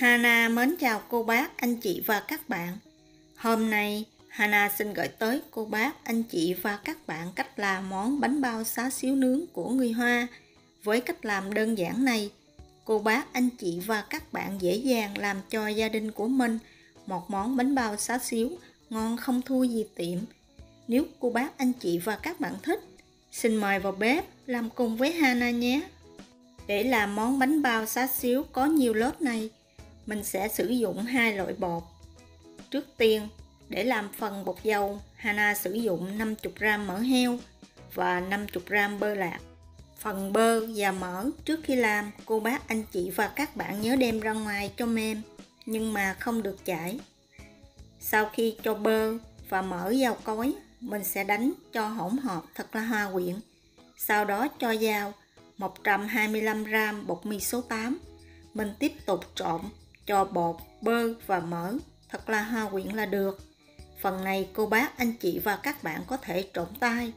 Hana mến chào cô bác, anh chị và các bạn. Hôm nay, Hana xin gửi tới cô bác, anh chị và các bạn cách làm món bánh bao xá xíu nướng của người Hoa. Với cách làm đơn giản này, cô bác, anh chị và các bạn dễ dàng làm cho gia đình của mình một món bánh bao xá xíu ngon không thua gì tiệm. Nếu cô bác, anh chị và các bạn thích, xin mời vào bếp làm cùng với Hana nhé. Để làm món bánh bao xá xíu có nhiều lớp này, mình sẽ sử dụng hai loại bột. Trước tiên, để làm phần bột dầu, Hana sử dụng 50g mỡ heo và 50g bơ lạc. Phần bơ và mỡ trước khi làm, cô bác, anh chị và các bạn nhớ đem ra ngoài cho mềm, nhưng mà không được chảy. Sau khi cho bơ và mỡ vào cối, mình sẽ đánh cho hỗn hợp thật là hòa quyện. Sau đó cho vào 125g bột mì số 8. Mình tiếp tục trộn cho bột, bơ và mỡ thật là hòa quyện là được. Phần này cô bác, anh chị và các bạn có thể trộn tay.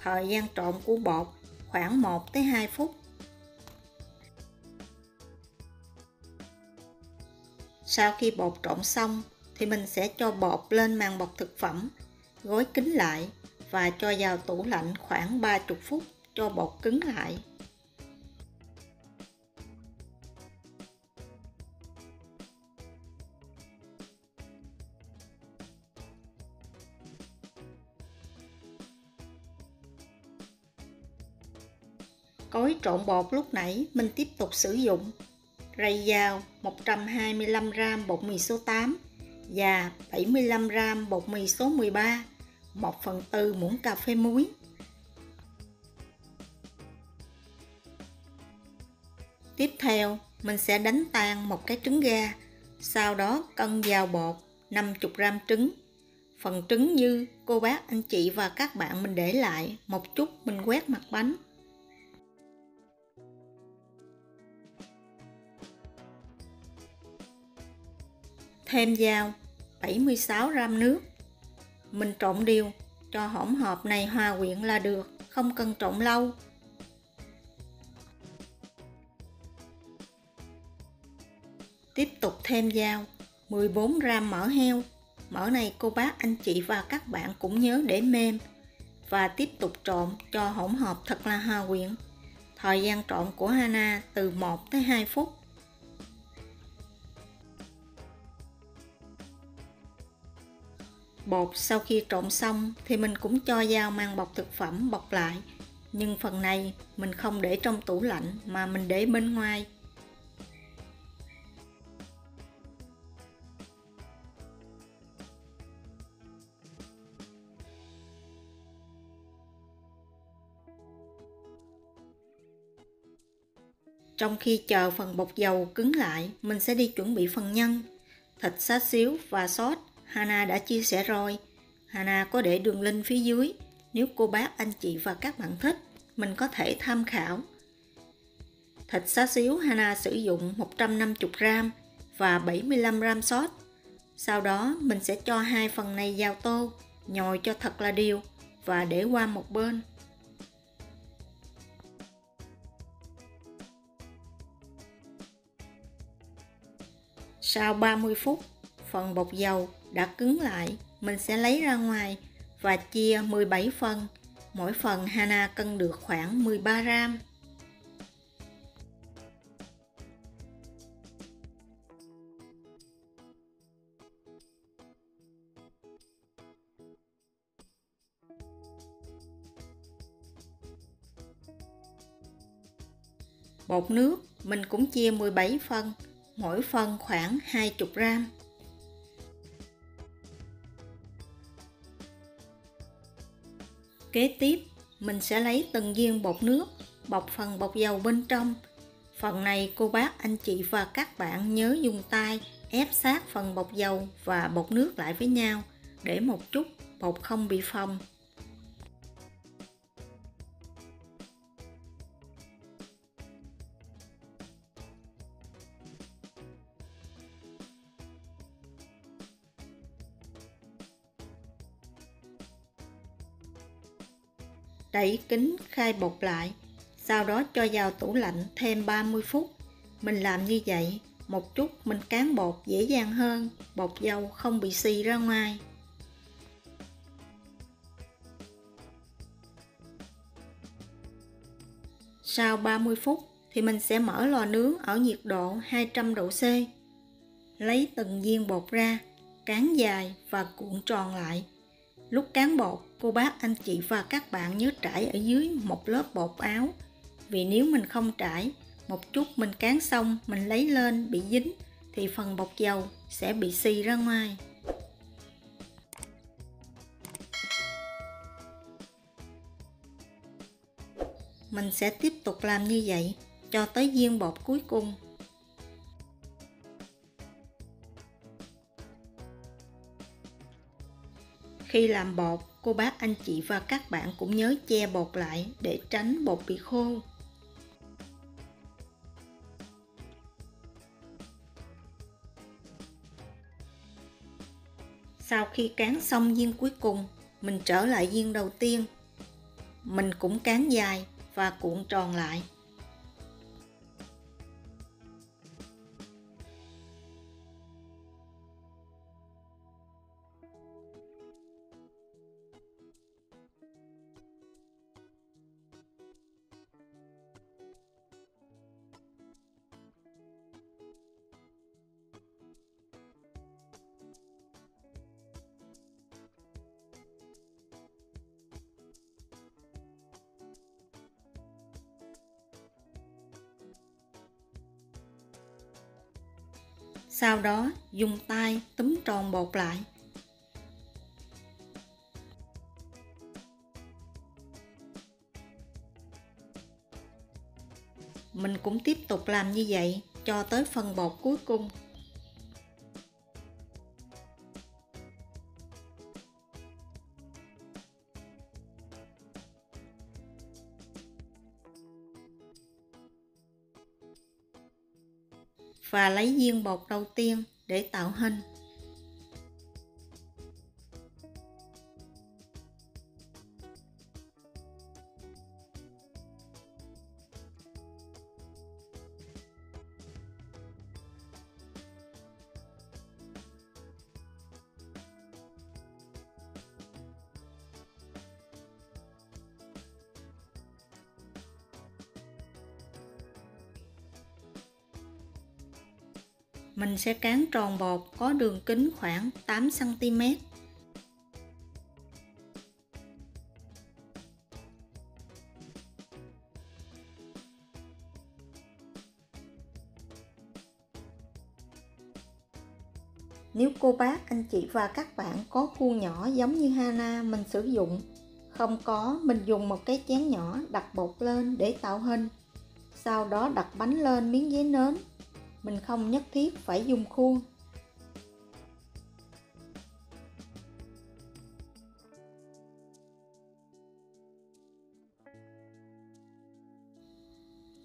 Thời gian trộn của bột khoảng 1 tới 2 phút. Sau khi bột trộn xong thì mình sẽ cho bột lên màng bọc thực phẩm, gói kín lại và cho vào tủ lạnh khoảng 30 phút cho bột cứng lại. Cối trộn bột lúc nãy mình tiếp tục sử dụng rây vào 125g bột mì số 8 và 75g bột mì số 13, 1/4 muỗng cà phê muối. Tiếp theo, mình sẽ đánh tan một cái trứng gà, sau đó cân vào bột 50g trứng. Phần trứng dư, cô bác, anh chị và các bạn mình để lại một chút, mình quét mặt bánh. Thêm vào 76g nước. Mình trộn đều cho hỗn hợp này hòa quyện là được, không cần trộn lâu. Tiếp tục thêm vào 14g mỡ heo. Mỡ này cô bác, anh chị và các bạn cũng nhớ để mềm. Và tiếp tục trộn cho hỗn hợp thật là hòa quyện. Thời gian trộn của Hana từ 1 tới 2 phút. Bột sau khi trộn xong thì mình cũng cho vào màng bọc thực phẩm bọc lại. Nhưng phần này mình không để trong tủ lạnh mà mình để bên ngoài. Trong khi chờ phần bột dầu cứng lại, mình sẽ đi chuẩn bị phần nhân. Thịt xá xíu và sốt Hana đã chia sẻ rồi. Hana có để đường link phía dưới. Nếu cô bác, anh chị và các bạn thích, mình có thể tham khảo. Thịt xá xíu Hana sử dụng 150g và 75g sốt. Sau đó mình sẽ cho hai phần này vào tô, nhồi cho thật là đều và để qua một bên. Sau 30 phút, phần bột dầu đã cứng lại, mình sẽ lấy ra ngoài và chia 17 phần. Mỗi phần Hana cân được khoảng 13g. Bột nước mình cũng chia 17 phần, mỗi phần khoảng 20g. Kế tiếp, mình sẽ lấy từng viên bột nước, bọc phần bột dầu bên trong. Phần này cô bác, anh chị và các bạn nhớ dùng tay ép sát phần bột dầu và bột nước lại với nhau, để một chút bột không bị phồng. Đậy kín khay bột lại, sau đó cho vào tủ lạnh thêm 30 phút. Mình làm như vậy một chút mình cán bột dễ dàng hơn, bột dâu không bị xì ra ngoài. Sau 30 phút thì mình sẽ mở lò nướng ở nhiệt độ 200 độ C. Lấy từng viên bột ra, cán dài và cuộn tròn lại. Lúc cán bột, cô bác, anh chị và các bạn nhớ trải ở dưới một lớp bột áo. Vì nếu mình không trải, một chút mình cán xong mình lấy lên bị dính thì phần bột dầu sẽ bị xì ra ngoài. Mình sẽ tiếp tục làm như vậy cho tới viên bột cuối cùng. Khi làm bột, cô bác, anh chị và các bạn cũng nhớ che bột lại để tránh bột bị khô. Sau khi cán xong viên cuối cùng, mình trở lại viên đầu tiên. Mình cũng cán dài và cuộn tròn lại. Sau đó dùng tay túm tròn bột lại. Mình cũng tiếp tục làm như vậy cho tới phần bột cuối cùng. Và lấy viên bột đầu tiên để tạo hình. Mình sẽ cán tròn bột có đường kính khoảng 8 cm. Nếu cô bác, anh chị và các bạn có khuôn nhỏ giống như Hana mình sử dụng, không có, mình dùng một cái chén nhỏ đặt bột lên để tạo hình. Sau đó đặt bánh lên miếng giấy nến. Mình không nhất thiết phải dùng khuôn.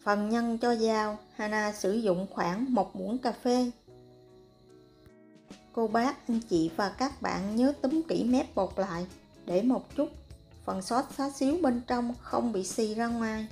Phần nhân cho dao, Hana sử dụng khoảng 1 muỗng cà phê. Cô bác, anh chị và các bạn nhớ túm kỹ mép bột lại để một chút phần sốt xá xíu bên trong không bị xì ra ngoài.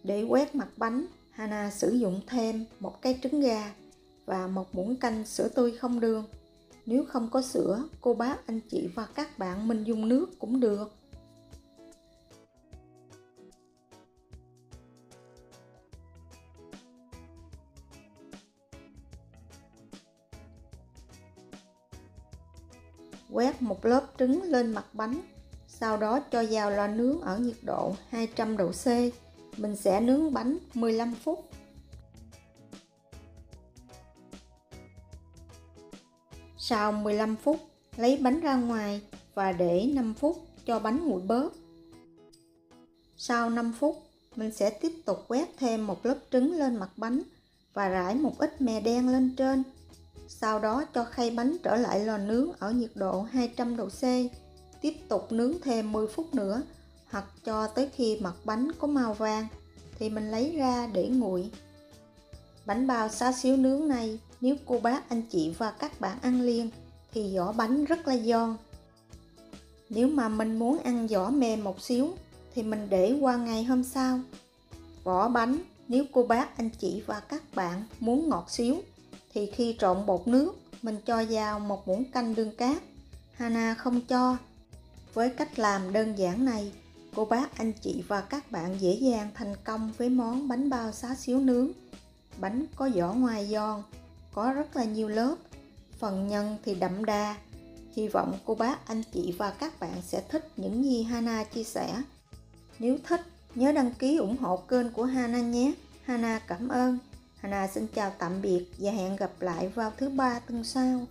Để quét mặt bánh, Hana sử dụng thêm một cái trứng gà và một muỗng canh sữa tươi không đường. Nếu không có sữa, cô bác, anh chị và các bạn mình dùng nước cũng được. Quét một lớp trứng lên mặt bánh, sau đó cho vào lò nướng ở nhiệt độ 200 độ C. Mình sẽ nướng bánh 15 phút. Sau 15 phút, lấy bánh ra ngoài và để 5 phút cho bánh nguội bớt. Sau 5 phút, mình sẽ tiếp tục quét thêm một lớp trứng lên mặt bánh và rải một ít mè đen lên trên. Sau đó cho khay bánh trở lại lò nướng ở nhiệt độ 200 độ C. Tiếp tục nướng thêm 10 phút nữa, hoặc cho tới khi mặt bánh có màu vàng thì mình lấy ra để nguội. Bánh bao xá xíu nướng này, nếu cô bác, anh chị và các bạn ăn liền thì vỏ bánh rất là giòn. Nếu mà mình muốn ăn vỏ mềm một xíu thì mình để qua ngày hôm sau. Vỏ bánh, nếu cô bác, anh chị và các bạn muốn ngọt xíu thì khi trộn bột nước, mình cho vào một muỗng canh đường cát. Hana không cho. Với cách làm đơn giản này, cô bác, anh chị và các bạn dễ dàng thành công với món bánh bao xá xíu nướng. Bánh có vỏ ngoài giòn, có rất là nhiều lớp, phần nhân thì đậm đà. Hy vọng cô bác, anh chị và các bạn sẽ thích những gì Hana chia sẻ. Nếu thích, nhớ đăng ký ủng hộ kênh của Hana nhé. Hana cảm ơn. Hana xin chào tạm biệt và hẹn gặp lại vào thứ Ba tuần sau.